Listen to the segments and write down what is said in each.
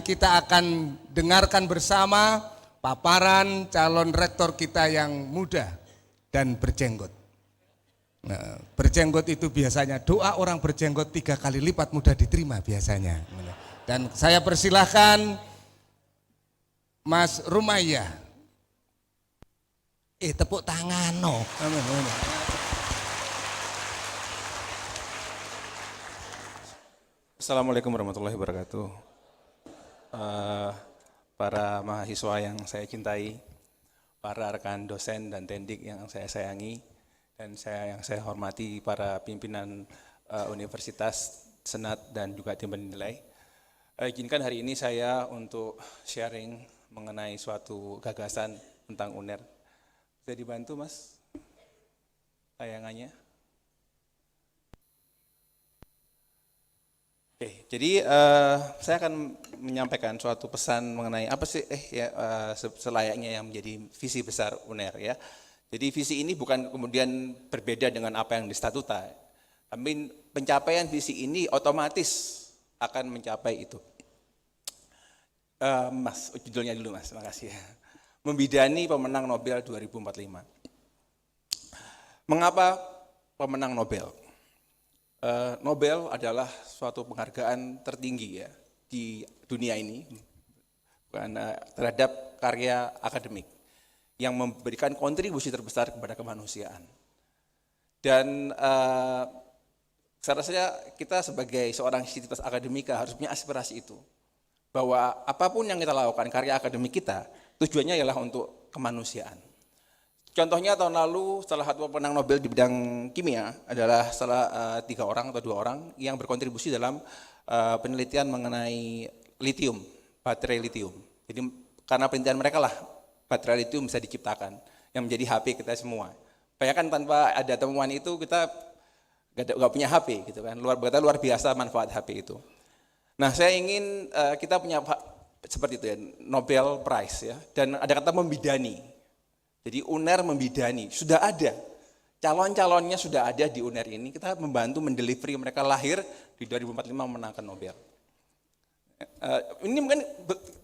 Dan kita akan dengarkan bersama paparan calon rektor kita yang muda dan berjenggot. Nah, berjenggot itu biasanya doa orang berjenggot 3 kali lipat mudah diterima biasanya. Dan saya persilahkan Mas Rumaya. Tepuk tangan no. Assalamualaikum warahmatullahi wabarakatuh. Para mahasiswa yang saya cintai, para rekan dosen dan tendik yang saya sayangi, dan yang saya hormati para pimpinan universitas, senat, dan juga tim penilai. Izinkan hari ini saya untuk sharing mengenai suatu gagasan tentang UNER. Bisa dibantu Mas tayangannya? Oke, jadi saya akan menyampaikan suatu pesan mengenai apa sih selayaknya yang menjadi visi besar UNER ya. Jadi visi ini bukan kemudian berbeda dengan apa yang di statuta, tapi pencapaian visi ini otomatis akan mencapai itu. Mas, judulnya dulu Mas, makasih ya. Membidani pemenang Nobel 2045. Mengapa pemenang Nobel? Nobel adalah suatu penghargaan tertinggi ya di dunia ini terhadap karya akademik yang memberikan kontribusi terbesar kepada kemanusiaan. Dan saya rasa kita sebagai seorang sivitas akademika harus punya aspirasi itu, bahwa apapun yang kita lakukan karya akademik kita tujuannya ialah untuk kemanusiaan. Contohnya tahun lalu salah satu pemenang Nobel di bidang kimia adalah salah 3 orang atau 2 orang yang berkontribusi dalam penelitian mengenai litium, baterai litium. Jadi karena penelitian mereka lah baterai litium bisa diciptakan yang menjadi HP kita semua. Bayangkan tanpa ada temuan itu kita nggak punya HP gitu kan. Luar biasa manfaat HP itu. Nah saya ingin kita punya seperti itu ya, Nobel Prize ya, dan ada kata membidani. Jadi UNER membidani, sudah ada, calon-calonnya sudah ada di UNER ini, kita membantu mendelivery mereka lahir di 2045 memenangkan Nobel. Ini mungkin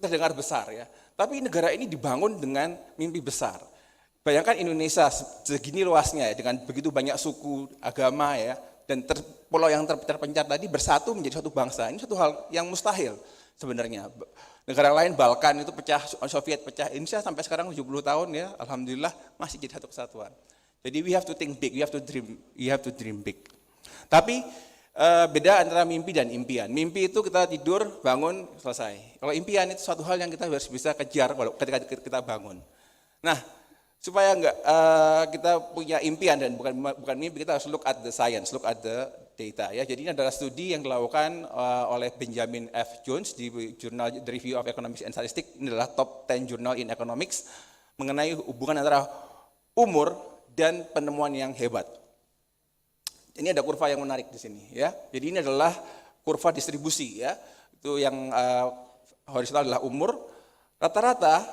terdengar besar ya, tapi negara ini dibangun dengan mimpi besar. Bayangkan Indonesia segini luasnya ya, dengan begitu banyak suku, agama ya, dan pulau yang terpencar tadi bersatu menjadi satu bangsa, ini satu hal yang mustahil sebenarnya. Negara lain Balkan itu pecah, Soviet pecah, Indonesia sampai sekarang 70 tahun ya, alhamdulillah masih jadi satu kesatuan. Jadi we have to think big, we have to dream big. Tapi beda antara mimpi dan impian. Mimpi itu kita tidur, bangun, selesai. Kalau impian itu suatu hal yang kita harus bisa kejar ketika kita bangun. Nah, supaya kita punya impian dan bukan mimpi, kita harus look at the science, look at the data ya. Jadi ini adalah studi yang dilakukan oleh Benjamin F. Jones di jurnal The Review of Economics and Statistics. Ini adalah top 10 journal in economics mengenai hubungan antara umur dan penemuan yang hebat. Ini ada kurva yang menarik di sini ya. Jadi ini adalah kurva distribusi ya. Itu yang horizontal adalah umur. Rata-rata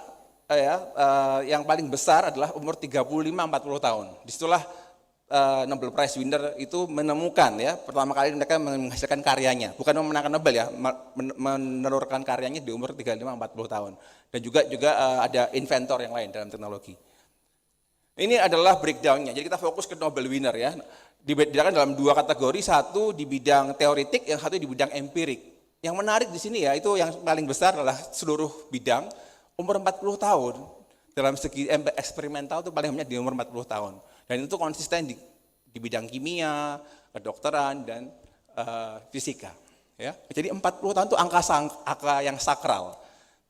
yang paling besar adalah umur 35-40 tahun. Disitulah Nobel Prize winner itu menemukan ya, pertama kali mereka menghasilkan karyanya, bukan memenangkan Nobel ya, menelurkan karyanya di umur 35-40 tahun. Dan juga ada inventor yang lain dalam teknologi. Ini adalah breakdown-nya, jadi kita fokus ke Nobel winner ya, dibedakan dalam 2 kategori, satu di bidang teoretik, yang satu di bidang empirik. Yang menarik di sini ya, itu yang paling besar adalah seluruh bidang, umur 40 tahun, dalam segi eksperimental itu paling banyak di umur 40 tahun. Dan itu konsisten di bidang kimia, kedokteran, dan fisika. Ya. Jadi 40 tahun itu angka yang sakral.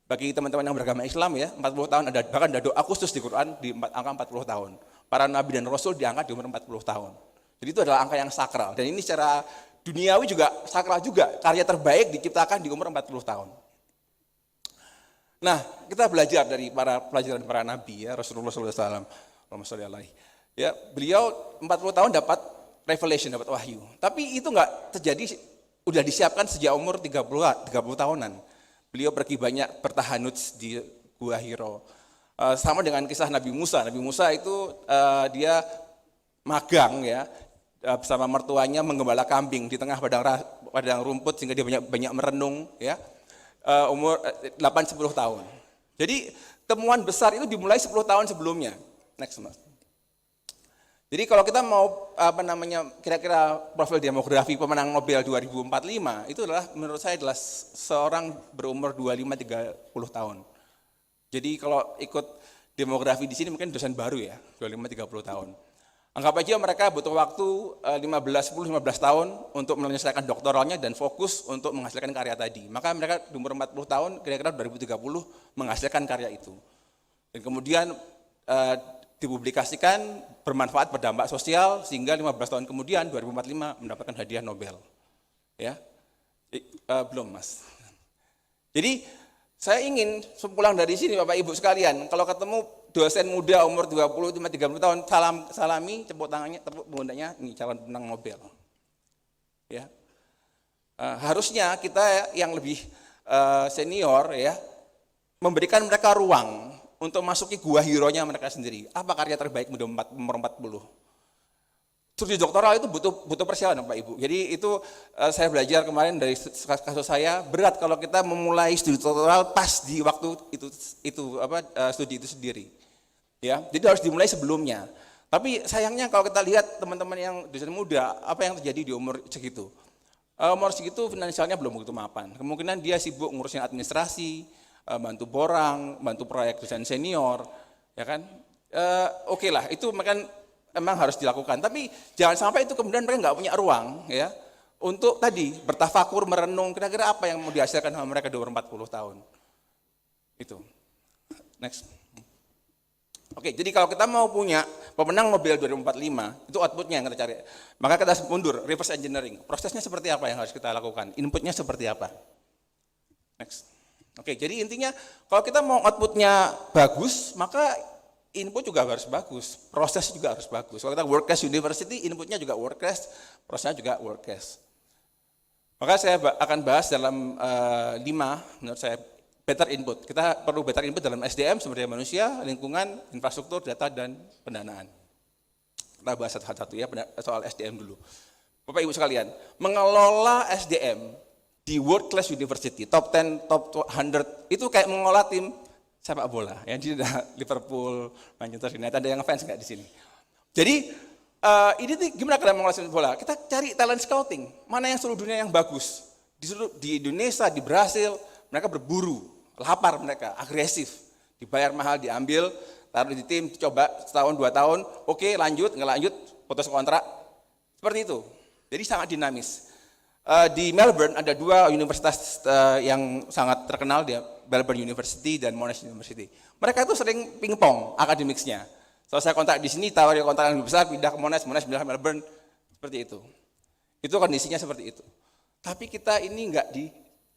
Bagi teman-teman yang beragama Islam ya, 40 tahun bahkan ada doa khusus di Quran di angka 40 tahun. Para nabi dan rasul diangkat di umur 40 tahun. Jadi itu adalah angka yang sakral. Dan ini secara duniawi juga sakral juga. Karya terbaik diciptakan di umur 40 tahun. Nah, kita belajar dari pelajaran para nabi ya, Rasulullah SAW. Ya, beliau 40 tahun dapat revelation, dapat wahyu. Tapi itu enggak terjadi, udah disiapkan sejak umur 30 tahunan. Beliau pergi banyak bertahanut di Gua Hiro. Sama dengan kisah Nabi Musa. Nabi Musa itu dia magang ya, bersama mertuanya menggembala kambing di tengah padang rumput sehingga dia banyak merenung ya. umur 8-10 tahun. Jadi temuan besar itu dimulai 10 tahun sebelumnya. Next, Mas. Jadi kalau kita mau kira-kira profil demografi pemenang Nobel 2045 itu adalah menurut saya adalah seorang berumur 25-30 tahun. Jadi kalau ikut demografi di sini mungkin dosen baru ya, 25-30 tahun. Anggap aja mereka butuh waktu 10-15 tahun untuk menyelesaikan doktoralnya dan fokus untuk menghasilkan karya tadi. Maka mereka di umur 40 tahun kira-kira 2030 menghasilkan karya itu. Dan kemudian dipublikasikan, bermanfaat, berdampak sosial, sehingga 15 tahun kemudian 2045 mendapatkan hadiah Nobel. Ya, belum Mas. Jadi saya ingin pulang dari sini Bapak Ibu sekalian, kalau ketemu dosen muda umur 20-30 tahun, salami, tepuk tangannya, tepuk pundaknya, ini calon pemenang Nobel. Ya, harusnya kita yang lebih senior ya memberikan mereka ruang untuk masuki gua hero-nya mereka sendiri. Apa karya terbaik muda umur 40? Studi doktoral itu butuh persiapan Pak Ibu. Jadi itu saya belajar kemarin dari kasus saya, berat kalau kita memulai studi doktoral pas di waktu studi itu sendiri. Ya, jadi harus dimulai sebelumnya. Tapi sayangnya kalau kita lihat teman-teman yang dosen muda, apa yang terjadi di umur segitu? Umur segitu finansialnya belum begitu mapan. Kemungkinan dia sibuk ngurusin administrasi, bantu borang, bantu proyek dosen senior, ya kan? Oke lah, itu memang harus dilakukan. Tapi jangan sampai itu kemudian mereka nggak punya ruang, ya, untuk tadi bertafakur, merenung, kira-kira apa yang mau dihasilkan sama mereka di umur 40 tahun. Itu. Next. Oke, jadi kalau kita mau punya pemenang Nobel 2045, itu outputnya yang kita cari. Maka kita mundur, reverse engineering. Prosesnya seperti apa yang harus kita lakukan? Inputnya seperti apa? Next. Oke, jadi intinya kalau kita mau outputnya bagus, maka input juga harus bagus, proses juga harus bagus. Kalau kita world class university, inputnya juga world class, prosesnya juga world class. Maka saya akan bahas dalam 5, menurut saya, better input. Kita perlu better input dalam SDM, sumber daya manusia, lingkungan, infrastruktur, data, dan pendanaan. Kita bahas satu-satu ya, soal SDM dulu. Bapak Ibu sekalian, mengelola SDM di world class university, top 10, top 100, itu kayak mengelola tim sepak bola. Ya, di Liverpool, Manchester United, ada yang fans nggak di sini? Jadi ini tuh gimana kalian mengelola sepak bola? Kita cari talent scouting, mana yang seluruh dunia yang bagus. Di Indonesia, di Brasil, mereka berburu, lapar mereka, agresif, dibayar mahal, diambil, taruh di tim, coba setahun, 2 tahun, oke lanjut, nggak lanjut, putus kontrak, seperti itu. Jadi sangat dinamis. Di Melbourne ada 2 universitas yang sangat terkenal, dia Melbourne University dan Monash University. Mereka itu sering pingpong akademiknya. Selesai kontrak di sini, tawar kontrak yang lebih besar, pindah ke Monash, pindah ke Melbourne, seperti itu. Itu kondisinya seperti itu. Tapi kita ini enggak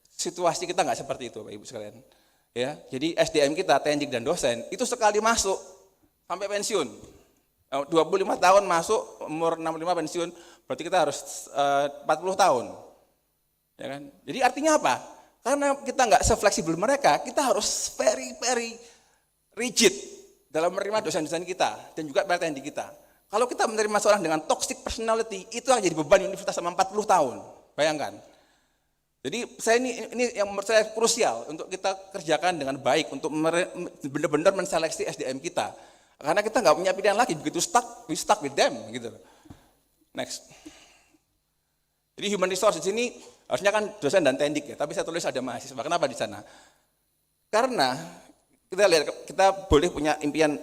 situasi kita enggak seperti itu, Bapak Ibu sekalian. Ya, jadi SDM kita, teknik dan dosen, itu sekali masuk sampai pensiun. 25 tahun masuk, umur 65 pensiun, berarti kita harus 40 tahun. Ya kan? Jadi artinya apa? Karena kita nggak se-fleksibel mereka, kita harus very rigid dalam menerima dosen-dosen kita dan juga PLTND kita. Kalau kita menerima seorang dengan toxic personality, itu akan jadi beban universitas selama 40 tahun. Bayangkan. Jadi ini yang menurut saya krusial untuk kita kerjakan dengan baik, untuk benar-benar menseleksi SDM kita. Karena kita nggak punya pilihan lagi, begitu we stuck with them gitu. Next. Jadi human resource di sini harusnya kan dosen dan tendik ya, tapi saya tulis ada mahasiswa. Kenapa di sana? Karena kita boleh punya impian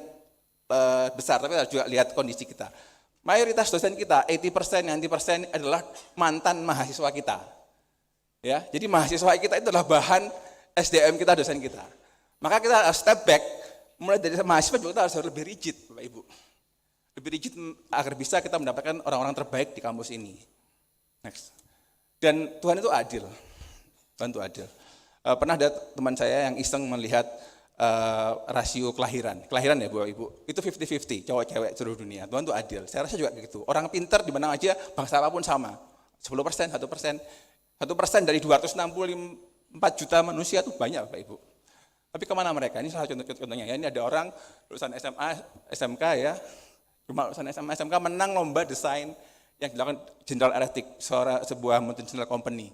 besar, tapi harus juga lihat kondisi kita. Mayoritas dosen kita, 80%, 90% adalah mantan mahasiswa kita. Ya, jadi mahasiswa kita itu adalah bahan SDM kita, dosen kita. Maka kita harus step back. Mulai dari mahasiswa juga kita harus lebih rigid, Bapak Ibu. Lebih rigid agar bisa kita mendapatkan orang-orang terbaik di kampus ini. Next. Dan Tuhan itu adil. Tuhan itu adil. Pernah ada teman saya yang iseng melihat rasio kelahiran ya Bapak Ibu. Itu 50-50, cowok cewek seluruh dunia. Tuhan itu adil. Saya rasa juga begitu. Orang pintar di mana aja, bangsa apapun sama. 10%, 1%. 1% dari 264 juta manusia itu banyak Bapak Ibu. Tapi kemana mereka? Ini salah contohnya ya. Ini ada orang lulusan SMA, SMK ya. Cuma lulusan SMA, SMK menang lomba desain yang dilakukan General Electric, sebuah multinational company.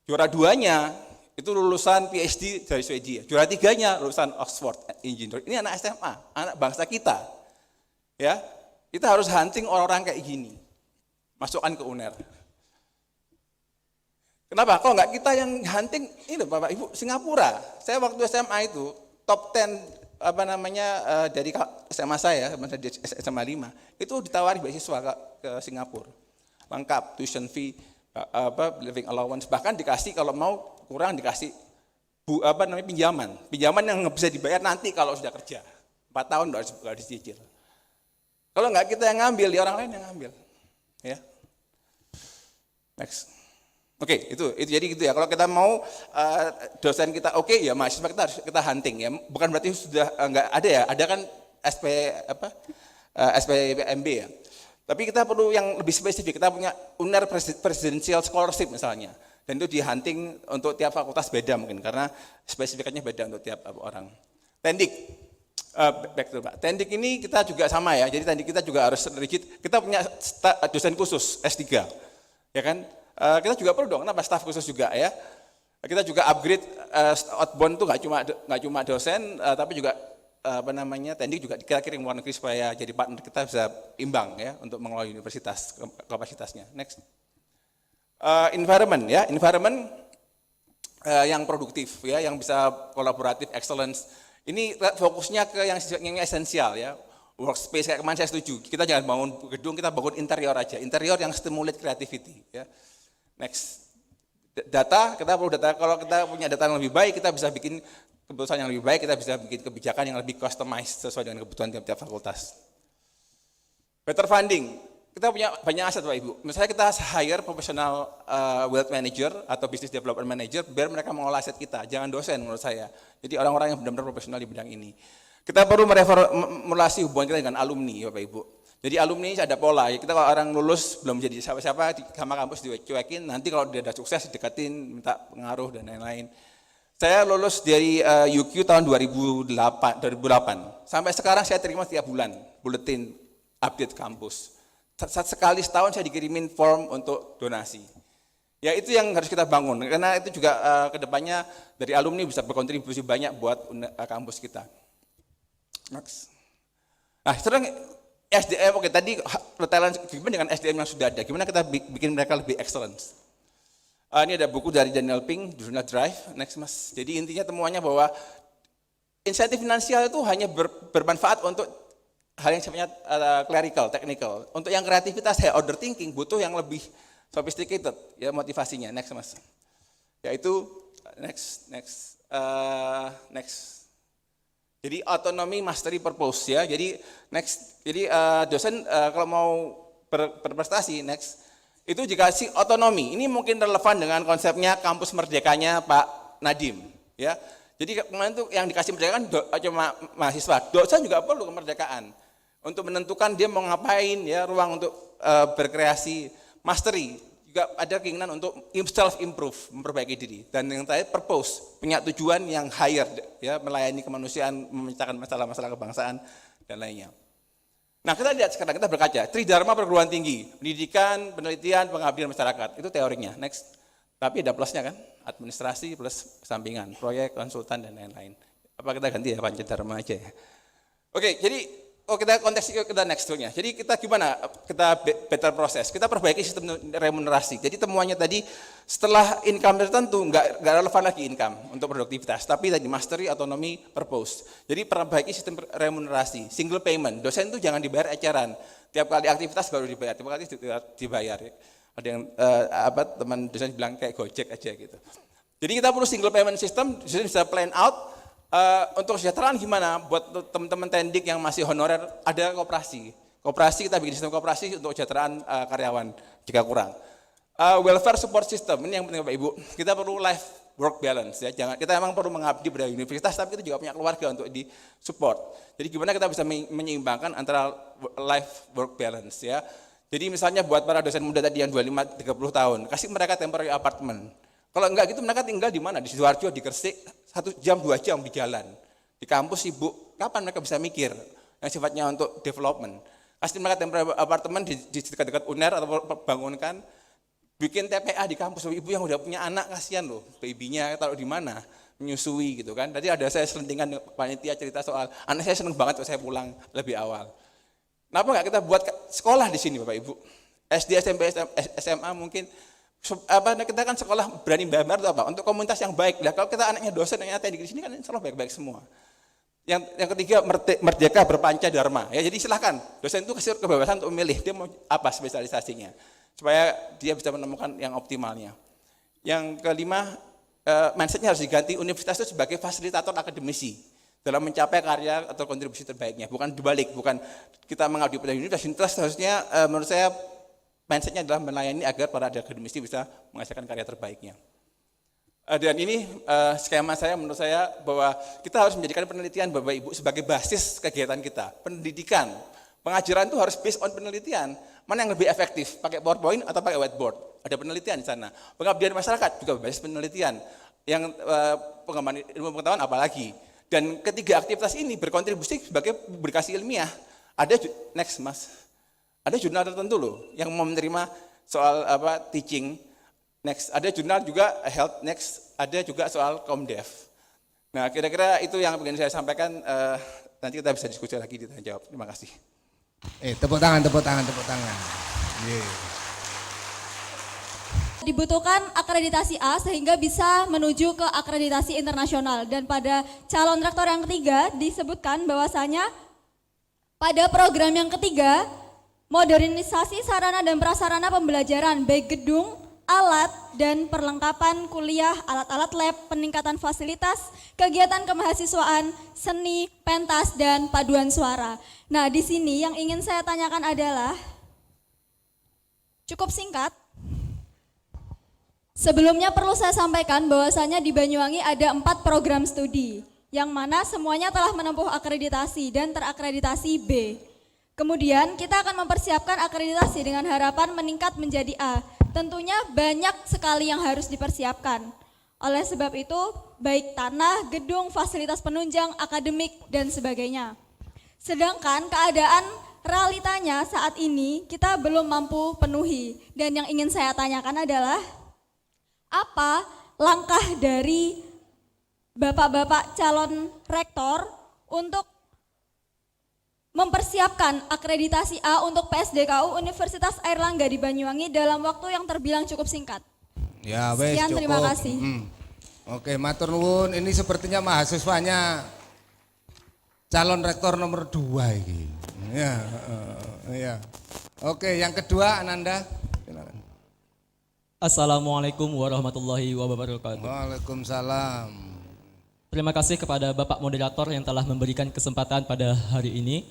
Juara 2-nya itu lulusan PhD dari Swedia. Juara 3-nya lulusan Oxford Engineer. Ini anak SMA, anak bangsa kita. Ya, kita harus hunting orang-orang kayak gini. Masukkan ke UNER. Kenapa? Kalau nggak kita yang hunting, ini Bapak Ibu, Singapura. Saya waktu SMA itu top 10 dari SMA saya, di SMA 5, itu ditawari beasiswa ke Singapura. Lengkap, tuition fee, living allowance, bahkan dikasih kalau mau kurang dikasih pinjaman yang bisa dibayar nanti kalau sudah kerja. 4 tahun nggak dicicil. Kalau nggak kita yang ngambil, di orang lain yang ngambil. Ya. Next. Oke, itu jadi gitu ya. Kalau kita mau dosen kita oke, ya mahasiswa kita harus kita hunting ya. Bukan berarti sudah nggak ada ya. Ada kan SPMB ya. Tapi kita perlu yang lebih spesifik. Kita punya UNER Presidential Scholarship misalnya. Dan itu di hunting untuk tiap fakultas beda mungkin karena spesifikasinya beda untuk tiap orang. Tendik. Back to Pak. Tendik ini kita juga sama ya. Jadi tendik kita juga harus rigid. Kita punya dosen khusus S3. Ya kan? Kita juga perlu dong, kenapa staf khusus juga ya. Kita juga upgrade outbound itu nggak cuma dosen, tapi juga tendik juga kita kirim luar negeri supaya jadi partner kita bisa imbang ya untuk mengelola universitas kapasitasnya. Next, environment ya, environment yang produktif ya, yang bisa kolaboratif, excellence. Ini fokusnya ke yang esensial ya. Workspace kayak kemarin saya setuju. Kita jangan bangun gedung, kita bangun interior aja. Interior yang stimulate creativity ya. Next, data, kita perlu data. Kalau kita punya data yang lebih baik, kita bisa bikin keputusan yang lebih baik, kita bisa bikin kebijakan yang lebih customized sesuai dengan kebutuhan tiap-tiap fakultas. Better funding, kita punya banyak aset Pak Ibu. Misalnya kita hire profesional wealth manager atau business development manager, biar mereka mengolah aset kita, jangan dosen menurut saya. Jadi orang-orang yang benar-benar profesional di bidang ini. Kita perlu mereformulasi hubungan kita dengan alumni Bapak Ibu. Jadi alumni ini ada pola, ya kita kalau orang lulus belum jadi siapa-siapa sama kampus dicuekin, nanti kalau dia ada sukses didekatin, minta pengaruh dan lain-lain. Saya lulus dari UQ tahun 2008, sampai sekarang saya terima setiap bulan, buletin update kampus. Sekali setahun saya dikirimin form untuk donasi. Ya itu yang harus kita bangun, karena itu juga kedepannya dari alumni bisa berkontribusi banyak buat kampus kita. Next. Nah sekarang SDM, oke tadi talent, gimana dengan SDM yang sudah ada, gimana kita bikin mereka lebih excellence. Ini ada buku dari Daniel Pink, Do Not Drive, next mas. Jadi intinya temuannya bahwa insentif finansial itu hanya bermanfaat untuk hal yang sifatnya clerical, technical. Untuk yang kreativitas, high order thinking, butuh yang lebih sophisticated, ya motivasinya, next mas. Yaitu, next. Jadi autonomy, mastery, purpose ya. Jadi next, jadi dosen kalau mau berprestasi next itu dikasih otonomi. Ini mungkin relevan dengan konsepnya kampus merdekanya Pak Nadiem ya. Jadi kemarin itu yang dikasih merdeka kan cuma mahasiswa. Dosen juga perlu kemerdekaan untuk menentukan dia mau ngapain ya, ruang untuk berkreasi. Mastery juga ada keinginan untuk self improve, memperbaiki diri. Dan yang terakhir purpose, punya tujuan yang higher ya, melayani kemanusiaan, memecahkan masalah-masalah kebangsaan dan lainnya. Nah, kita lihat sekarang, kita berkaca, Tridharma perguruan tinggi, pendidikan, penelitian, pengabdian masyarakat, itu teorinya. Next. Tapi ada plusnya kan, administrasi plus sampingan, proyek, konsultan dan lain-lain. Apa kita ganti ya Pancadharma aja ya. Oke, jadi kita konteks kita next-nya. Jadi kita gimana? Kita better proses. Kita perbaiki sistem remunerasi. Jadi temuannya tadi setelah income tertentu nggak relevan lagi income untuk produktivitas, tapi tadi mastery, autonomy, purpose. Jadi perbaiki sistem remunerasi, single payment. Dosen itu jangan dibayar eceran. Tiap kali aktivitas baru dibayar, tiap kali dibayar. Ada yang teman dosen bilang kayak Gojek aja gitu. Jadi kita perlu single payment system, dosen bisa plan out. Untuk kesejahteraan gimana? Buat teman-teman tendik yang masih honorer, ada koperasi. Koperasi, kita bikin sistem koperasi untuk kesejahteraan karyawan jika kurang. Welfare support system, ini yang penting Bapak Ibu. Kita perlu life work balance ya. Jangan, kita memang perlu mengabdi pada universitas, tapi kita juga punya keluarga untuk di support. Jadi gimana kita bisa menyeimbangkan antara life work balance ya. Jadi misalnya buat para dosen muda tadi yang 25-30 tahun, kasih mereka temporary apartment. Kalau enggak gitu mereka tinggal di mana? Di Sidoarjo, di Gresik, 1 jam 2 jam di jalan. Di kampus sibuk, kapan mereka bisa mikir yang sifatnya untuk development? Kasih mereka temporary apartemen di dekat-dekat UNER atau bangunkan bikin TPA di kampus, ibu yang udah punya anak kasihan loh, babynya taruh di mana, menyusui gitu kan. Tadi ada saya selentingan panitia cerita soal anak saya seneng banget kalau saya pulang lebih awal. Kenapa nggak kita buat sekolah di sini Bapak Ibu? SD, SMP, SMA mungkin kita kan sekolah berani bayar itu apa? Untuk komunitas yang baik. Lah kalau kita anaknya dosen yang nyata di sini kan insya Allah baik-baik semua. Yang ketiga merdeka berpanca dharma. Ya jadi silahkan dosen itu kasih kebebasan untuk memilih dia mau apa spesialisasinya supaya dia bisa menemukan yang optimalnya. Yang kelima mindsetnya harus diganti, universitas itu sebagai fasilitator akademisi dalam mencapai karya atau kontribusi terbaiknya. Bukan dibalik, bukan kita mengabdi pada universitas harusnya menurut saya mindsetnya adalah melayani agar para akademisi bisa menghasilkan karya terbaiknya. Dan ini skema saya menurut saya bahwa kita harus menjadikan penelitian Bapak Ibu sebagai basis kegiatan kita. Pendidikan, pengajaran itu harus based on penelitian. Mana yang lebih efektif, pakai PowerPoint atau pakai whiteboard? Ada penelitian di sana. Pengabdian masyarakat juga basis penelitian. Yang pengembangan ilmu pengetahuan apalagi. Dan ketiga aktivitas ini berkontribusi sebagai publikasi ilmiah. Ada next Mas. Ada jurnal tertentu loh yang mau menerima soal teaching. Next, ada jurnal juga health next, ada juga soal Komdev. Nah, kira-kira itu yang ingin saya sampaikan. Nanti kita bisa diskusi lagi di tanya jawab. Terima kasih. Tepuk tangan. Yeah. Dibutuhkan akreditasi A sehingga bisa menuju ke akreditasi internasional. Dan pada calon rektor yang ketiga disebutkan bahwasanya pada program yang ketiga, modernisasi sarana dan prasarana pembelajaran baik gedung, alat, dan perlengkapan kuliah, alat-alat lab, peningkatan fasilitas, kegiatan kemahasiswaan, seni, pentas, dan paduan suara. Nah, di sini yang ingin saya tanyakan adalah, cukup singkat. Sebelumnya perlu saya sampaikan bahwasanya di Banyuwangi ada 4 program studi, yang mana semuanya telah menempuh akreditasi dan terakreditasi B. Kemudian kita akan mempersiapkan akreditasi dengan harapan meningkat menjadi A. Tentunya banyak sekali yang harus dipersiapkan. Oleh sebab itu, baik tanah, gedung, fasilitas penunjang, akademik, dan sebagainya. Sedangkan keadaan realitanya saat ini kita belum mampu penuhi. Dan yang ingin saya tanyakan adalah, apa langkah dari Bapak-bapak calon rektor untuk mempersiapkan akreditasi A untuk PSDKU Universitas Airlangga di Banyuwangi dalam waktu yang terbilang cukup singkat. Ya, wes, Sekian, cukup. terima kasih. Oke, matur nuwun. Ini sepertinya mahasiswanya calon rektor nomor 2 ini. Ya. Oke, yang kedua Ananda. Silakan. Assalamualaikum warahmatullahi wabarakatuh. Waalaikumsalam. Terima kasih kepada Bapak Moderator yang telah memberikan kesempatan pada hari ini.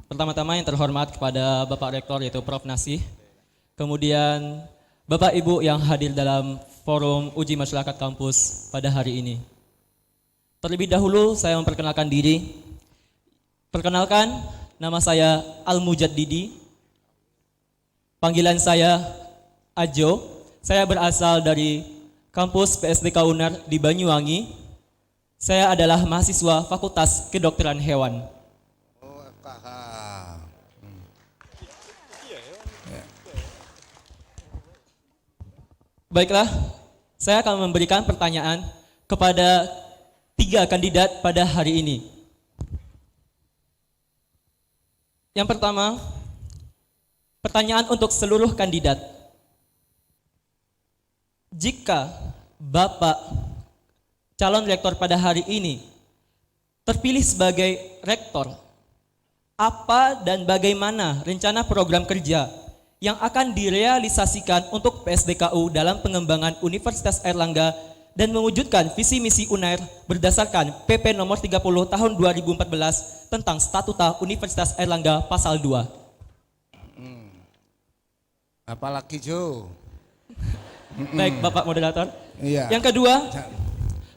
Pertama-tama yang terhormat kepada Bapak Rektor yaitu Prof. Nasih. Kemudian Bapak Ibu yang hadir dalam forum uji masyarakat kampus pada hari ini. Terlebih dahulu saya memperkenalkan diri. Perkenalkan, nama saya Al-Mujaddidi. Panggilan saya Ajo. Saya berasal dari kampus PSDK UNER di Banyuwangi. Saya adalah mahasiswa Fakultas Kedokteran Hewan. Oh, FKH. Baiklah, saya akan memberikan pertanyaan kepada 3 kandidat pada hari ini. Yang pertama, pertanyaan untuk seluruh kandidat. Jika Bapak calon rektor pada hari ini terpilih sebagai rektor, apa dan bagaimana rencana program kerja yang akan direalisasikan untuk PSDKU dalam pengembangan Universitas Airlangga dan mewujudkan visi misi UNER berdasarkan PP nomor 30 tahun 2014 tentang Statuta Universitas Airlangga pasal 2. Apalagi Jo? Baik, Bapak Moderator. Iya. Yang kedua,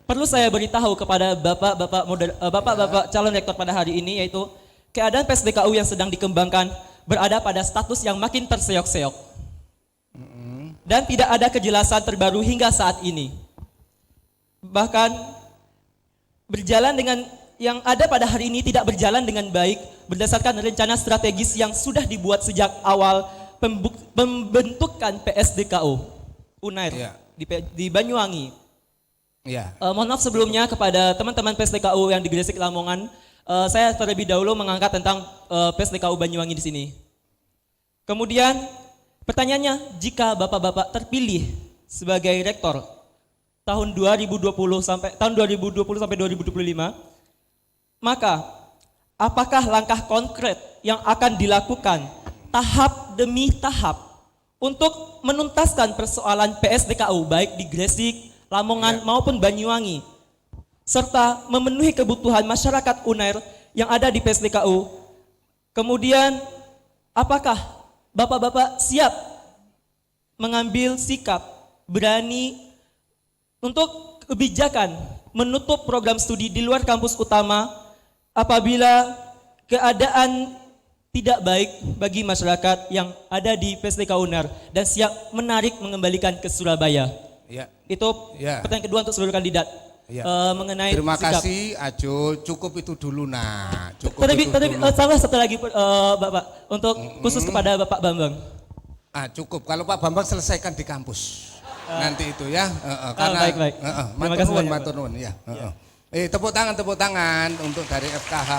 perlu saya beritahu kepada Bapak-bapak calon rektor pada hari ini yaitu keadaan PSDKU yang sedang dikembangkan berada pada status yang makin terseok-seok. Dan tidak ada kejelasan terbaru hingga saat ini. Bahkan berjalan dengan yang ada pada hari ini tidak berjalan dengan baik berdasarkan rencana strategis yang sudah dibuat sejak awal pembentukan PSDKU Unair Iya. di Banyuwangi. Ya. Mohon maaf sebelumnya kepada teman-teman PSDKU yang di Gresik Lamongan. Saya terlebih dahulu mengangkat tentang PSDKU Banyuwangi di sini. Kemudian pertanyaannya, jika Bapak-bapak terpilih sebagai rektor tahun 2020 sampai 2025, maka apakah langkah konkret yang akan dilakukan tahap demi tahap untuk menuntaskan persoalan PSDKU baik di Gresik, Lamongan maupun Banyuwangi, serta memenuhi kebutuhan masyarakat Unair yang ada di PSDKU. Kemudian, apakah Bapak-bapak siap mengambil sikap berani untuk kebijakan menutup program studi di luar kampus utama apabila keadaan tidak baik bagi masyarakat yang ada di PSDKU Unair, dan siap menarik mengembalikan ke Surabaya? Ya. Itu Ya. pertanyaan kedua untuk seluruh kandidat. Ya. Mengenai Terima sikap. kasih Ajo, cukup itu dulu nak. Cukup Terlebih, itu dulu. sama satu lagi Bapak, untuk khusus kepada Bapak Bambang. Cukup, kalau Pak Bambang selesaikan di kampus. Nanti itu ya. Karena baik. Terima kasih banyak, Pak. matur nuwun ya. Tepuk tangan untuk dari FKH.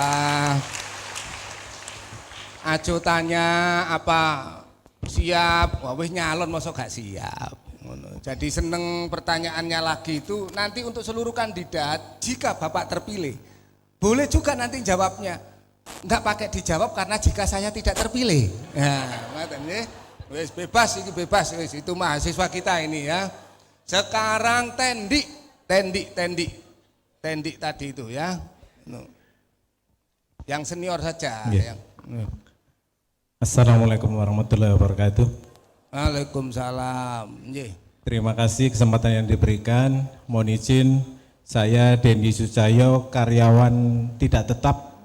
Ajo tanya apa siap? Wah wis nyalon masa gak siap. Ngono. Jadi seneng pertanyaannya lagi itu nanti untuk seluruh kandidat, jika Bapak terpilih, boleh juga nanti jawabnya. Enggak pakai dijawab karena jika saya tidak terpilih. Nah, ngoten nggih. Wis bebas, iki bebas wis, itu mahasiswa kita ini ya. Sekarang tendik tadi itu ya. Yang senior saja. Yeah. Yang, Assalamualaikum warahmatullahi wabarakatuh. Waalaikumsalam. Nggih. Terima kasih kesempatan yang diberikan. Mohon izin, saya Dendi Sucayo, karyawan tidak tetap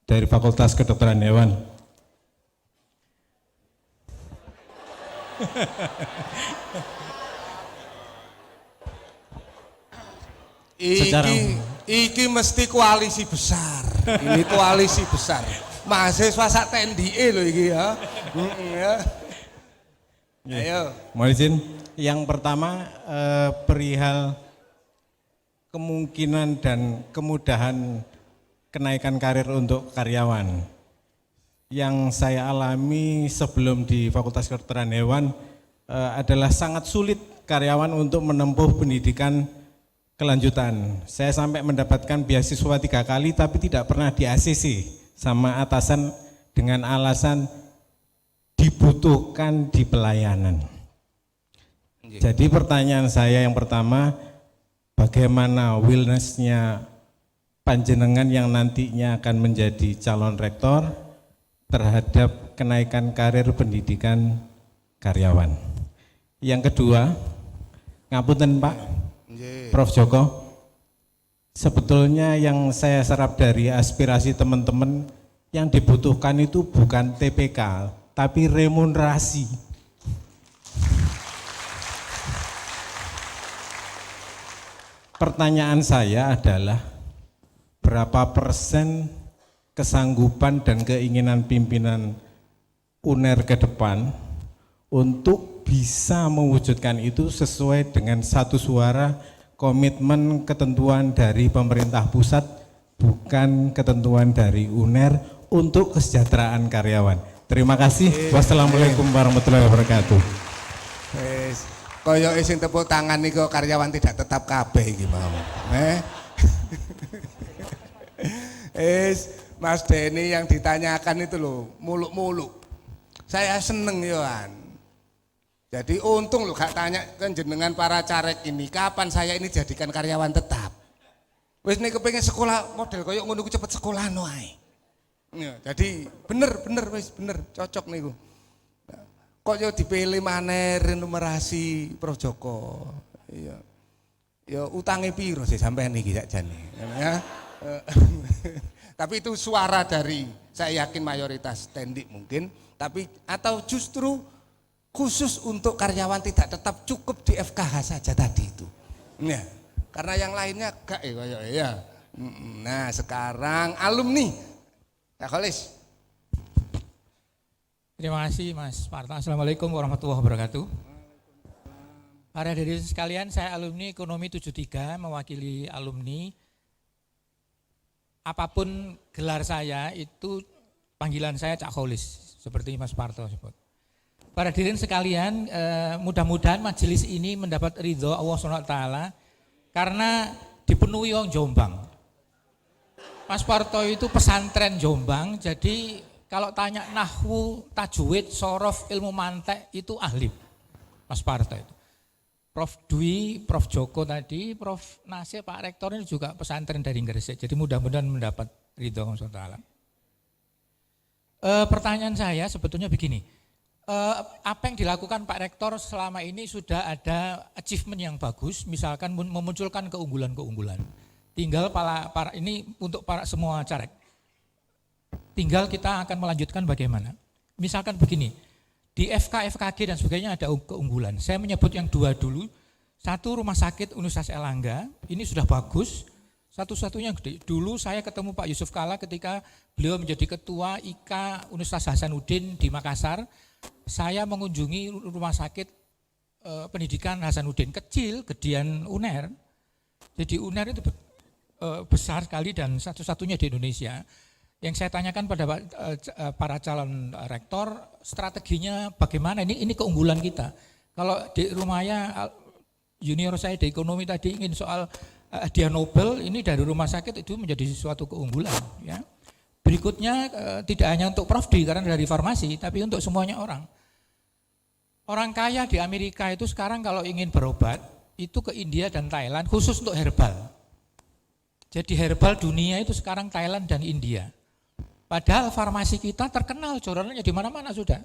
dari Fakultas Kedokteran Hewan. Iki mesti koalisi besar. Ini koalisi besar. Mahasiswa sak tendike lho iki ya. Ya. Ayo. Mohon izin, yang pertama perihal kemungkinan dan kemudahan kenaikan karir untuk karyawan. Yang saya alami sebelum di Fakultas Kedokteran Hewan adalah sangat sulit karyawan untuk menempuh pendidikan kelanjutan. Saya sampai mendapatkan beasiswa 3 kali tapi tidak pernah di ACC sama atasan dengan alasan dibutuhkan di pelayanan. Jadi pertanyaan saya yang pertama, bagaimana willingness-nya panjenengan yang nantinya akan menjadi calon rektor terhadap kenaikan karir pendidikan karyawan. Yang kedua, ngapunten Pak, Prof. Joko, sebetulnya yang saya serap dari aspirasi teman-teman yang dibutuhkan itu bukan TPK, tapi remunerasi. Pertanyaan saya adalah, berapa persen kesanggupan dan keinginan pimpinan UNER ke depan untuk bisa mewujudkan itu sesuai dengan satu suara komitmen ketentuan dari pemerintah pusat, bukan ketentuan dari UNER untuk kesejahteraan karyawan. Terima kasih. Wassalamualaikum warahmatullahi wabarakatuh. Wis kaya sing tepuk tangan niku karyawan tidak tetap kabeh iki mau. Mas Denny yang ditanyakan itu loh, muluk-muluk. Saya seneng yoan. Jadi untung loh gak tanya kan jenengan para caleg ini, kapan saya ini jadikan karyawan tetap. Wis nek kepengin sekolah model koyo ngono ku cepet sekolah wae. Ya, jadi bener cocok niku. Kok yo dipilih maneh remunerasi Prof Joko. Iya. Ya utange piro sih sampean iki sakjane. Ya. Tapi itu suara dari, saya yakin mayoritas tendik mungkin, tapi atau justru khusus untuk karyawan tidak tetap cukup di FKH saja tadi itu. Ya, karena yang lainnya gak ya. Nah sekarang alumni, Kak Kholis. Terima kasih Mas Parto. Assalamualaikum warahmatullahi wabarakatuh. Para hadirin sekalian, saya alumni Ekonomi 73, mewakili alumni. Apapun gelar saya itu panggilan saya Cak Kholis, seperti Mas Parto sebut. Para hadirin sekalian, mudah-mudahan majelis ini mendapat ridho Allah SWT karena dipenuhi orang Jombang. Mas Parto itu pesantren Jombang, jadi kalau tanya nahwu, tajwid, sorof, ilmu mantek itu ahli Mas Parto itu. Prof Dwi, Prof Joko tadi, Prof Nasir, Pak Rektor ini juga pesantren dari Gresik. Jadi mudah-mudahan mendapat ridho Allah SWT. Pertanyaan saya sebetulnya begini, apa yang dilakukan Pak Rektor selama ini sudah ada achievement yang bagus, misalkan memunculkan keunggulan-keunggulan. Tinggal ini untuk para semua caleg. Tinggal kita akan melanjutkan bagaimana. Misalkan begini, di FK, FKG dan sebagainya ada keunggulan. Saya menyebut yang dua dulu. Satu, Rumah Sakit Universitas Erlangga, ini sudah bagus. Satu-satunya gede. Dulu saya ketemu Pak Yusuf Kalla ketika beliau menjadi ketua IK Universitas Hasanuddin di Makassar. Saya mengunjungi rumah sakit pendidikan Hasanuddin, kecil, gedean UNER. Jadi UNER itu besar sekali dan satu-satunya di Indonesia. Yang saya tanyakan pada para calon rektor, strateginya bagaimana? Ini keunggulan kita. Kalau di rumahnya junior saya di ekonomi tadi ingin soal hadiah Nobel, ini dari rumah sakit itu menjadi suatu keunggulan. Ya. Berikutnya tidak hanya untuk Prof D karena dari farmasi, tapi untuk semuanya orang. Orang kaya di Amerika itu sekarang kalau ingin berobat, itu ke India dan Thailand khusus untuk herbal. Jadi herbal dunia itu sekarang Thailand dan India. Padahal farmasi kita terkenal, jualannya di mana-mana sudah.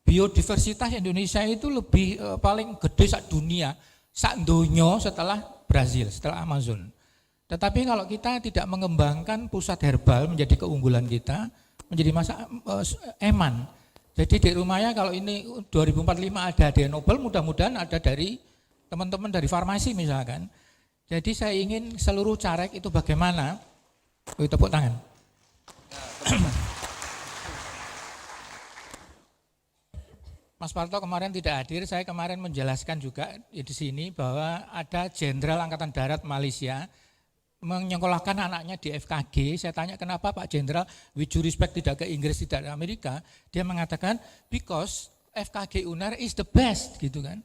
Biodiversitas Indonesia itu lebih paling gede sak dunia, sak donya setelah Brazil, setelah Amazon. Tetapi kalau kita tidak mengembangkan pusat herbal menjadi keunggulan kita, menjadi eman. Jadi di rumahnya kalau ini 2045 ada hadiah Nobel, mudah-mudahan ada dari teman-teman dari farmasi misalkan. Jadi saya ingin seluruh caleg itu bagaimana, tepuk tangan. Mas Parto kemarin tidak hadir, saya kemarin menjelaskan juga di sini bahwa ada Jenderal Angkatan Darat Malaysia menyekolahkan anaknya di FKG. Saya tanya kenapa Pak Jenderal, with due respect tidak ke Inggris, tidak ke Amerika. Dia mengatakan because FKG UNER is the best gitu kan.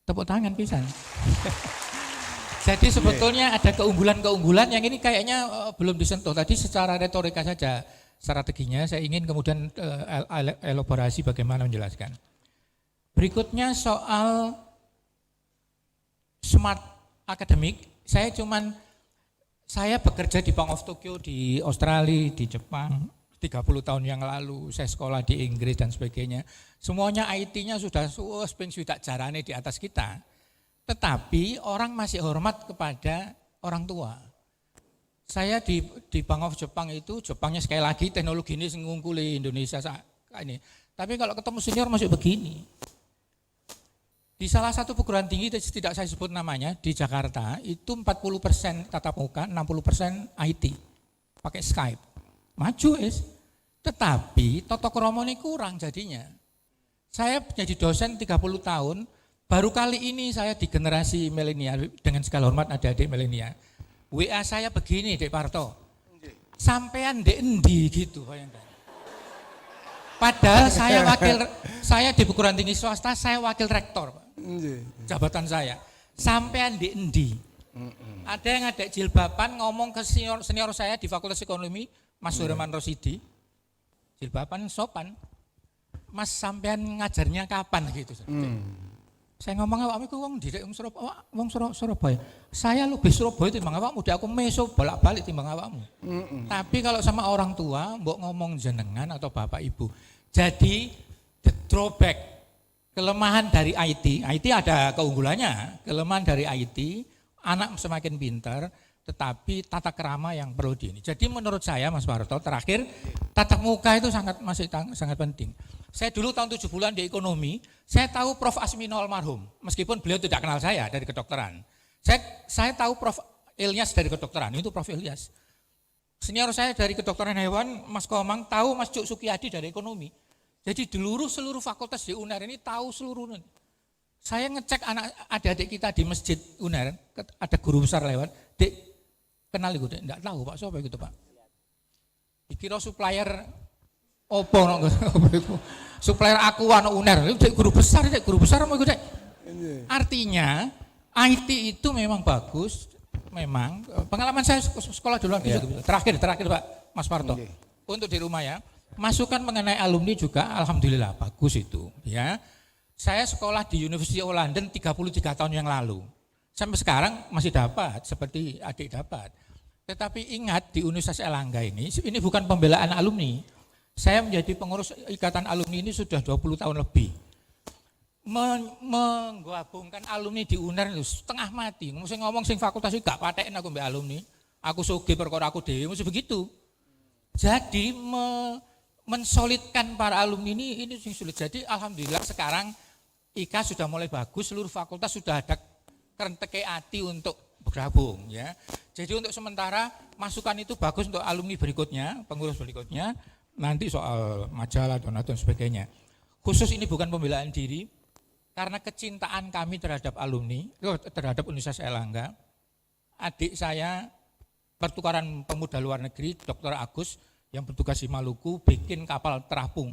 Tepuk tangan pisan. Jadi sebetulnya ada keunggulan-keunggulan yang ini kayaknya belum disentuh. Tadi secara retorika saja strateginya, saya ingin kemudian elaborasi bagaimana menjelaskan. Berikutnya soal smart academic, saya bekerja di Bank of Tokyo di Australia, di Jepang, 30 tahun yang lalu, saya sekolah di Inggris dan sebagainya. Semuanya IT-nya sudah sudah jarane di atas kita. Tetapi orang masih hormat kepada orang tua. Saya di Bank of Jepang itu, Jepangnya sekali lagi teknologi ini ngungkuli Indonesia saat ini. Tapi kalau ketemu senior masih begini. Di salah satu perguruan tinggi, tidak saya sebut namanya, di Jakarta, itu 40% tatap muka, 60% IT. Pakai Skype. Maju Tetapi toto kromo ini kurang jadinya. Saya menjadi dosen 30 tahun, baru kali ini saya di generasi milenial, dengan segala hormat adik-adik milenial. WA saya begini, Dek Parto. Sampean Dek endi gitu, bayangkan. Padahal saya di perguruan tinggi swasta, saya wakil rektor, Pak. Jabatan saya. Sampean Dek endi. Ada yang ada jilbaban ngomong ke senior saya di Fakultas Ekonomi, Mas Suryaman Rosidi. Jilbaban sopan. Mas sampean ngajarnya kapan gitu. Saya ngomong awakmu iku wong ndidik wong Surabaya. Saya lebih Surabaya timbang awakmu, aku meso bolak-balik timbang awakmu. Tapi kalau sama orang tua, mbok ngomong jenengan atau bapak ibu. Jadi the drawback, kelemahan dari IT ada keunggulannya. Kelemahan dari IT, anak semakin pintar, tetapi tata krama yang perlu ini. Jadi menurut saya Mas Parto, terakhir tatap muka itu masih sangat penting. Saya dulu tahun 7 bulan di ekonomi, saya tahu Prof Asmino almarhum, meskipun beliau tidak kenal saya dari kedokteran. Saya tahu Prof Ilyas dari kedokteran, itu Prof Ilyas. Senior saya dari kedokteran hewan, Mas Komang, tahu Mas Cuk Sukiyadi dari ekonomi. Jadi seluruh fakultas di UNER ini tahu seluruhnya. Saya ngecek adik-adik kita di masjid UNER, ada guru besar lewat, Dek, kenal itu Dek? Enggak tahu Pak, siapa itu Pak? Dikira supplier opo supplier aku anak UNER, Dek guru besar mau ikut Dek. Artinya IT itu memang bagus, memang pengalaman saya sekolah di luar negeri. Terakhir Pak Mas Parto, untuk di rumah ya, masukan mengenai alumni juga alhamdulillah bagus itu ya. Saya sekolah di University of London 33 tahun yang lalu. Sampai sekarang masih dapat, seperti adik dapat. Tetapi ingat di Universitas Airlangga ini bukan pembelaan alumni. Saya menjadi pengurus ikatan alumni ini sudah 20 tahun lebih. Menggabungkan alumni di UNER itu setengah mati. Ngomong sing fakultas itu gak paten aku mbak alumni. Aku sugih perkara aku dewe, mesti begitu. Jadi mensolidkan para alumni ini sulit. Jadi alhamdulillah sekarang IKA sudah mulai bagus, seluruh fakultas sudah ada kerenteke ati untuk bergabung ya. Jadi untuk sementara masukan itu bagus untuk alumni berikutnya, pengurus berikutnya, nanti soal majalah, donatur dan sebagainya. Khusus ini bukan pembelaan diri, karena kecintaan kami terhadap alumni, terhadap Universitas Airlangga. Adik saya pertukaran pemuda luar negeri, Dr. Agus, yang bertugas di Maluku, bikin kapal terapung.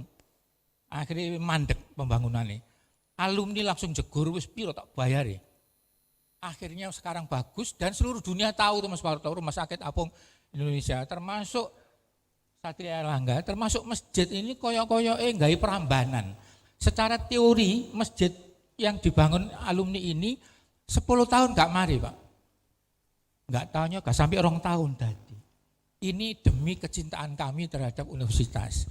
Akhirnya mandek pembangunannya. Alumni langsung jegur, wis piro tak bayar ya. Akhirnya sekarang bagus dan seluruh dunia tahu tuh Mas Parto, Rumah Sakit Apung Indonesia, termasuk Satria Airlangga, termasuk masjid ini koyo-koyo nggawe perambanan. Secara teori masjid yang dibangun alumni ini 10 tahun gak mari Pak. Gak tahunya gak sampai 2 tahun tadi. Ini demi kecintaan kami terhadap universitas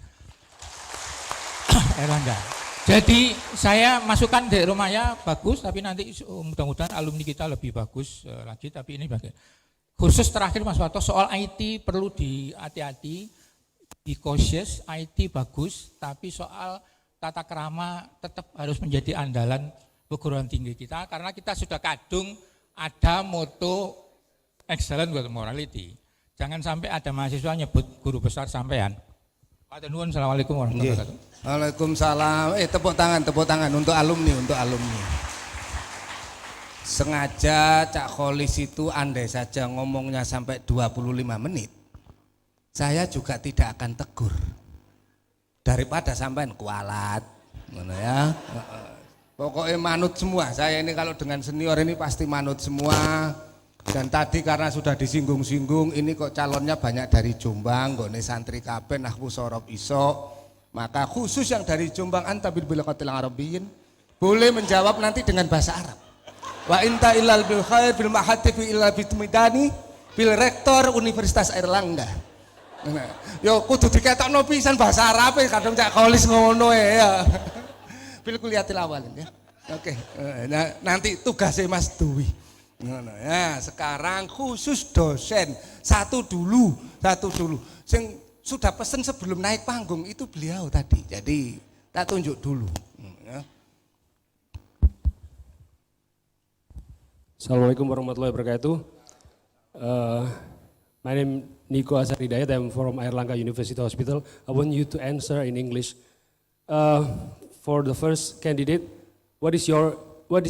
Airlangga. Jadi saya masukkan di rumahnya bagus, tapi nanti mudah-mudahan alumni kita lebih bagus lagi. Tapi ini bagian khusus terakhir Mas Wato, soal IT perlu hati-hati, di cautious. IT bagus, tapi soal tata krama tetap harus menjadi andalan perguruan tinggi kita, karena kita sudah kadung ada moto excellent with morality. Jangan sampai ada mahasiswa nyebut guru besar sampean. Pak Nuwun, assalamualaikum warahmatullahi wabarakatuh. Waalaikumsalam. Tepuk tangan untuk alumni. Sengaja Cak Kholis itu andai saja ngomongnya sampai 25 menit, saya juga tidak akan tegur. Daripada sampean kualat, mana ya. Pokoknya manut semua. Saya ini kalau dengan senior ini pasti manut semua. Dan tadi karena sudah disinggung-singgung, ini kok calonnya banyak dari Jombang, gone santri kabeh nahwu sorob iso. Maka khusus yang dari Jombang antabil bilaqatil arabiyyin boleh menjawab nanti dengan bahasa Arab. Wa inta illal bil khair bil mahatifi illa bitumidani bil rektor Universitas Airlangga. Nah, yo kudu diketokno pisan bahasa Arab kadang Cak Kholis ngono ya. Bil kuliatil awalin ya. Oke. Nah, nanti tugasnya Mas Dwi. Ya, sekarang khusus dosen satu dulu. Sing sudah pesen sebelum naik panggung itu beliau tadi. Jadi tak tunjuk dulu. Ya. Assalamualaikum warahmatullahi wabarakatuh. My name Niko Asaridayat. I'm from Airlangga University Hospital. I want you to answer in English. For the first candidate, what is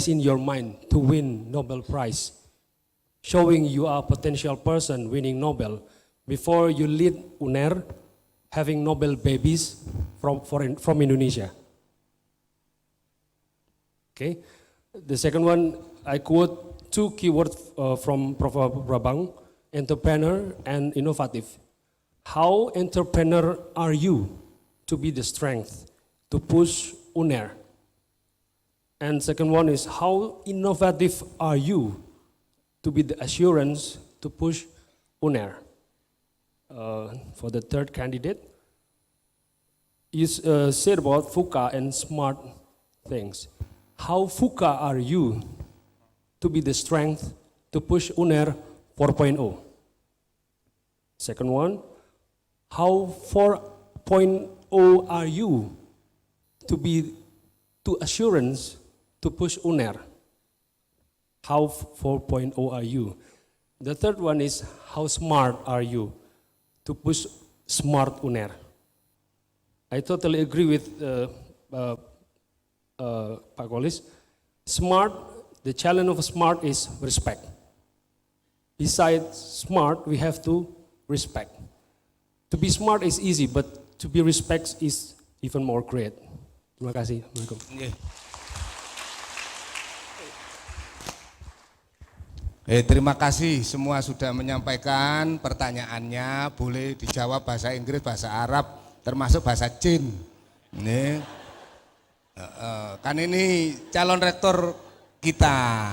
in your mind to win Nobel Prize? Showing you are a potential person winning Nobel before you lead UNER having Nobel babies from Indonesia. Okay. The second one, I quote 2 keywords from Prof. Prabang, entrepreneur and innovative. How entrepreneur are you to be the strength to push UNER? And second one is, how innovative are you to be the assurance to push UNER? For the third candidate, you said about VUCA and smart things. How VUCA are you to be the strength to push UNER 4.0? Second one, how 4.0 are you to be to assurance to push UNER? How 4.0 are you? The third one is, how smart are you to push smart UNER? I totally agree with Pak Kolis. Smart, the challenge of smart is respect. Besides smart, we have to respect. To be smart is easy, but to be respect is even more great. Terima kasih. Assalamualaikum. Terima kasih semua sudah menyampaikan pertanyaannya, boleh dijawab bahasa Inggris, bahasa Arab, termasuk bahasa Jin. Ini, kan ini calon rektor kita.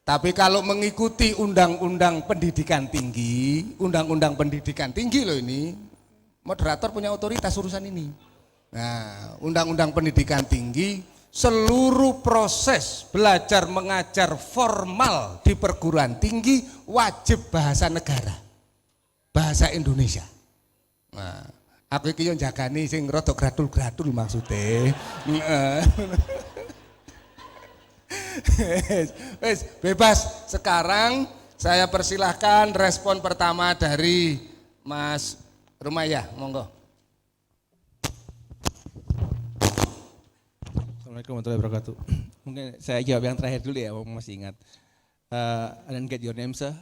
Tapi kalau mengikuti undang-undang pendidikan tinggi loh ini, moderator punya otoritas urusan ini. Nah, undang-undang pendidikan tinggi, seluruh proses belajar mengajar formal di perguruan tinggi wajib bahasa negara, bahasa Indonesia. Nah, aku iki yo jagani sing rada gradul-gradul maksudnya. Wes, bebas. Sekarang saya persilahkan respon pertama dari Mas Rumayah, monggo. Assalamualaikum warahmatullahi wabarakatuh. Mungkin saya jawab yang terakhir dulu ya, masih ingat. I didn't get your name, sir.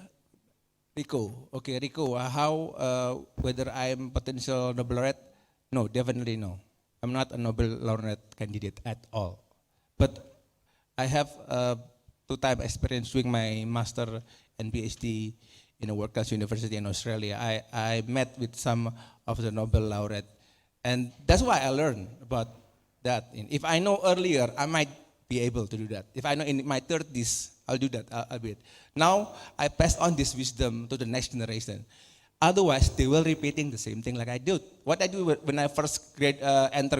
Rico. Okay, Rico. How whether I'm potential Nobel laureate? No, definitely no. I'm not a Nobel laureate candidate at all. But I have 2-time experience doing my master and PhD in a world-class university in Australia. I met with some of the Nobel laureate, and that's why I learned about that. If I know earlier, I might be able to do that. If I know in my 30s, I'll do that. I'll be it. Now I pass on this wisdom to the next generation. Otherwise, they will repeating the same thing like I did. What I do when I first enter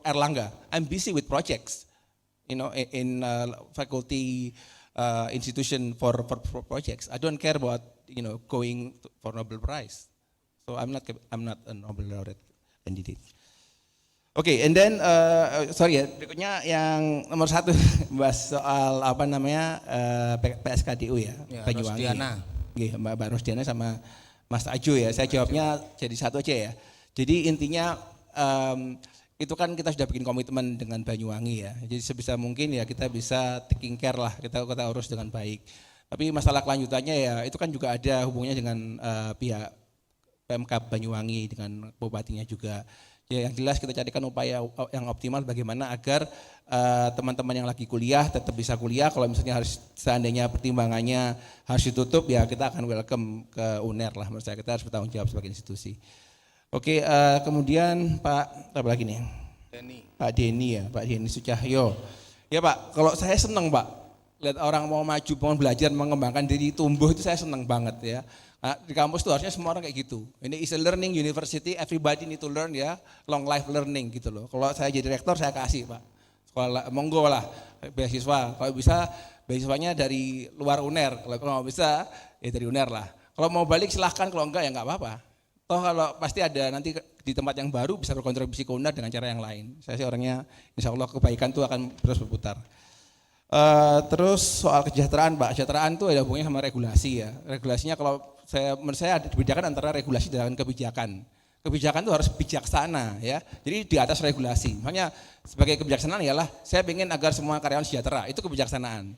Erlangga, I'm busy with projects. In faculty institution for projects. I don't care about going for Nobel Prize. So I'm not a Nobel laureate candidate. Okay, and then sorry ya, berikutnya yang nomor 1 bahas soal PSKDU ya, Banyuwangi. Mbak Rosdiana sama Mas Ajo ya. Saya jawabnya jadi satu aja ya. Jadi intinya itu kan kita sudah bikin komitmen dengan Banyuwangi ya. Jadi sebisa mungkin ya kita bisa taking care lah, kita urus dengan baik. Tapi masalah kelanjutannya ya itu kan juga ada hubungannya dengan pihak Pemkab Banyuwangi dengan bupatinya juga. Ya yang jelas kita carikan upaya yang optimal bagaimana agar teman-teman yang lagi kuliah tetap bisa kuliah. Kalau misalnya seandainya pertimbangannya harus ditutup ya kita akan welcome ke UNER lah. Menurut saya kita harus bertanggung jawab sebagai institusi. Oke, kemudian Pak, apa lagi nih? Pak Denny Sucahyo. Ya Pak, kalau saya senang Pak, lihat orang mau maju, mau belajar, mengembangkan diri, tumbuh itu saya senang banget ya. Nah, di kampus itu harusnya semua orang kayak gitu. Ini is a learning university, everybody need to learn ya, long life learning gitu loh. Kalau saya jadi rektor saya kasih Pak, sekolah monggo lah, beasiswa. Kalau bisa beasiswanya dari luar UNER, kalau nggak bisa ya dari UNER lah. Kalau mau balik silahkan, kalau enggak ya nggak apa-apa. Toh kalau pasti ada nanti di tempat yang baru bisa berkontribusi ke UNER dengan cara yang lain. Saya sih orangnya insya Allah kebaikan itu akan terus berputar. Terus soal kesejahteraan Pak, kesejahteraan itu ada hubungannya sama regulasi ya. Regulasinya kalau menurut saya ada dibedakan antara regulasi dan kebijakan. Kebijakan itu harus bijaksana ya. Jadi di atas regulasi. Makanya sebagai kebijaksanaan ialah saya ingin agar semua karyawan sejahtera, itu kebijaksanaan.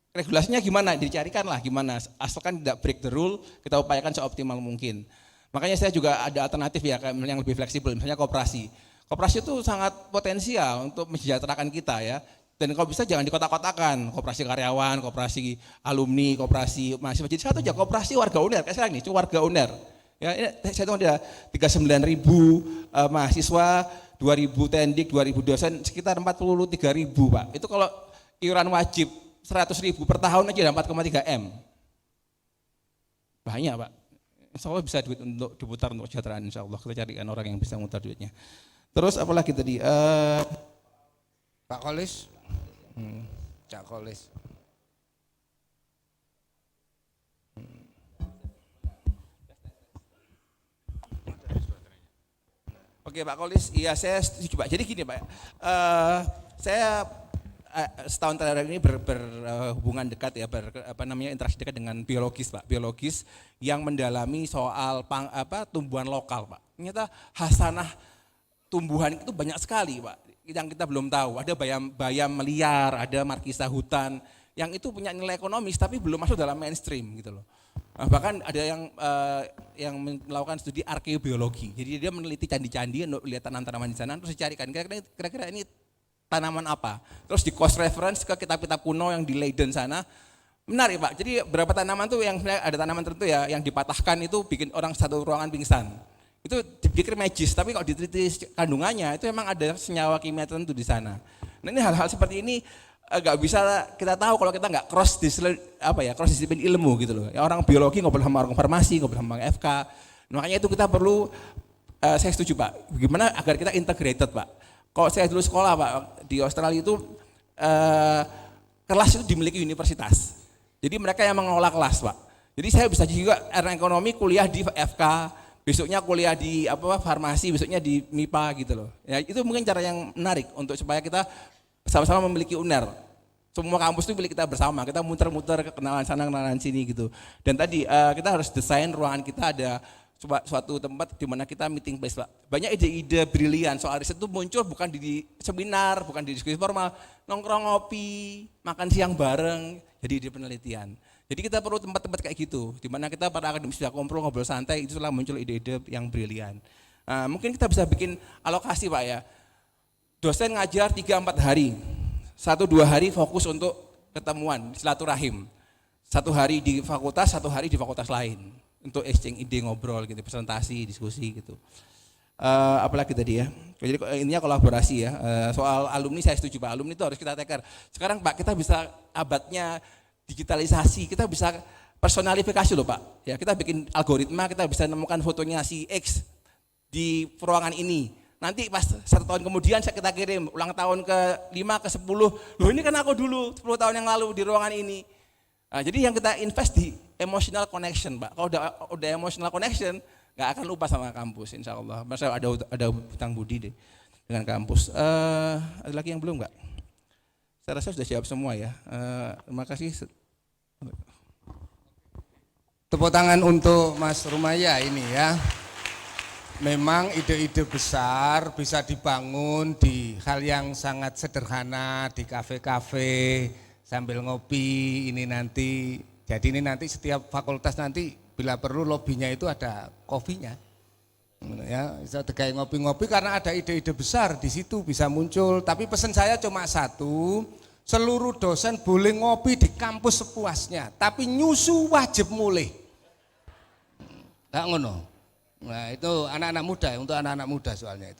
Regulasinya gimana? Dicarikan lah gimana. Asalkan tidak break the rule, kita upayakan seoptimal mungkin. Makanya saya juga ada alternatif ya yang lebih fleksibel, misalnya koperasi. Koperasi itu sangat potensial untuk mensejahterakan kita ya. Dan kalau bisa jangan dikotak-kotakan, koperasi karyawan, koperasi alumni, koperasi mahasiswa. Jadi satu aja, koperasi warga UNER, kayak sekarang nih, cuma warga UNER. Ya, ini saya tahu ada 39.000 mahasiswa, 2.000 tendik, 2.000 dosen, sekitar 43.000 Pak. Itu kalau iuran wajib 100.000 per tahun aja ada 4,3 M. Banyak Pak. Insya Allah bisa duit untuk diputar untuk kesejahteraan, insya Allah kita carikan orang yang bisa memutar duitnya. Terus apalagi tadi? Pak Kolis, Cak Kolis. Oke Pak Kolis, iya saya setuju Pak. Jadi gini Pak, saya setahun terakhir ini berhubungan dekat ya, interaksi dekat dengan biologis Pak, biologis yang mendalami soal tumbuhan lokal Pak. Ternyata hasanah tumbuhan itu banyak sekali Pak, yang kita belum tahu. Ada bayam liar, ada markisa hutan, yang itu punya nilai ekonomis tapi belum masuk dalam mainstream gitu loh. Bahkan ada yang melakukan studi arkeobiologi, jadi dia meneliti candi-candi untuk lihat tanaman-tanaman di sana, terus dicarikan kira-kira ini tanaman apa, terus di cross reference ke kitab-kitab kuno yang di Leiden sana. Menarik Pak, jadi berapa tanaman tuh yang ada tanaman tertentu ya yang dipatahkan itu bikin orang satu ruangan pingsan. Itu dipikir magis, tapi kalau diteliti kandungannya itu memang ada senyawa kimia tertentu di sana. Nah ini hal-hal seperti ini nggak bisa kita tahu kalau kita nggak cross disiplin ilmu gitu loh. Ya, orang biologi ngobrol sama orang farmasi, ngobrol sama FK. Makanya itu kita perlu, saya setuju Pak, bagaimana agar kita integrated Pak. Kalau saya dulu sekolah Pak di Australia itu kelas itu dimiliki universitas. Jadi mereka yang mengelola kelas Pak. Jadi saya bisa juga ekonomi kuliah di FK, besoknya kuliah di farmasi, besoknya di MIPA gitu loh. Ya itu mungkin cara yang menarik untuk supaya kita sama-sama memiliki UNER. Semua kampus itu milik kita bersama, kita muter-muter ke kenalan sana, kenalan sini gitu. Dan tadi kita harus desain ruangan kita ada suatu tempat di mana kita meeting place Pak. Banyak ide-ide brilian soal riset itu muncul bukan di seminar, bukan di diskusi formal, nongkrong ngopi, makan siang bareng, jadi ide penelitian. Jadi kita perlu tempat-tempat kayak gitu, di mana kita para akademis sudah ngobrol santai, itu setelah muncul ide-ide yang brilian. Mungkin kita bisa bikin alokasi Pak ya, dosen ngajar 3-4 hari, 1-2 hari fokus untuk ketemuan, silaturahim. 1 hari di fakultas, 1 hari di fakultas lain. Untuk exchange ide, ngobrol gitu, presentasi, diskusi gitu. Apalagi tadi ya, jadi intinya kolaborasi ya. Soal alumni saya setuju Pak, alumni itu harus kita take care. Sekarang Pak kita bisa abadnya digitalisasi, kita bisa personalifikasi loh Pak. Ya kita bikin algoritma, kita bisa menemukan fotonya si X di ruangan ini. Nanti pas 1 tahun kemudian kita kirim ulang tahun ke-5, ke-10, loh ini kan aku dulu 10 tahun yang lalu di ruangan ini. Nah, jadi yang kita invest di emotional connection Pak. Kalau udah emotional connection, nggak akan lupa sama kampus insya Allah. Masa ada hutang budi deh dengan kampus. Ada lagi yang belum nggak? Saya rasa sudah siap semua ya. Terima kasih. Tepuk tangan untuk Mas Rumaya ini ya. Memang ide-ide besar bisa dibangun di hal yang sangat sederhana, di kafe-kafe, sambil ngopi ini nanti. Jadi ini nanti setiap fakultas nanti bila perlu lobbynya itu ada kopinya. Ya, bisa kayak ngopi-ngopi karena ada ide-ide besar di situ bisa muncul. Tapi pesan saya cuma satu, seluruh dosen boleh ngopi di kampus sepuasnya, tapi nyusu wajib mulih. Enggak ngono. Nah, itu anak-anak muda, untuk anak-anak muda soalnya itu.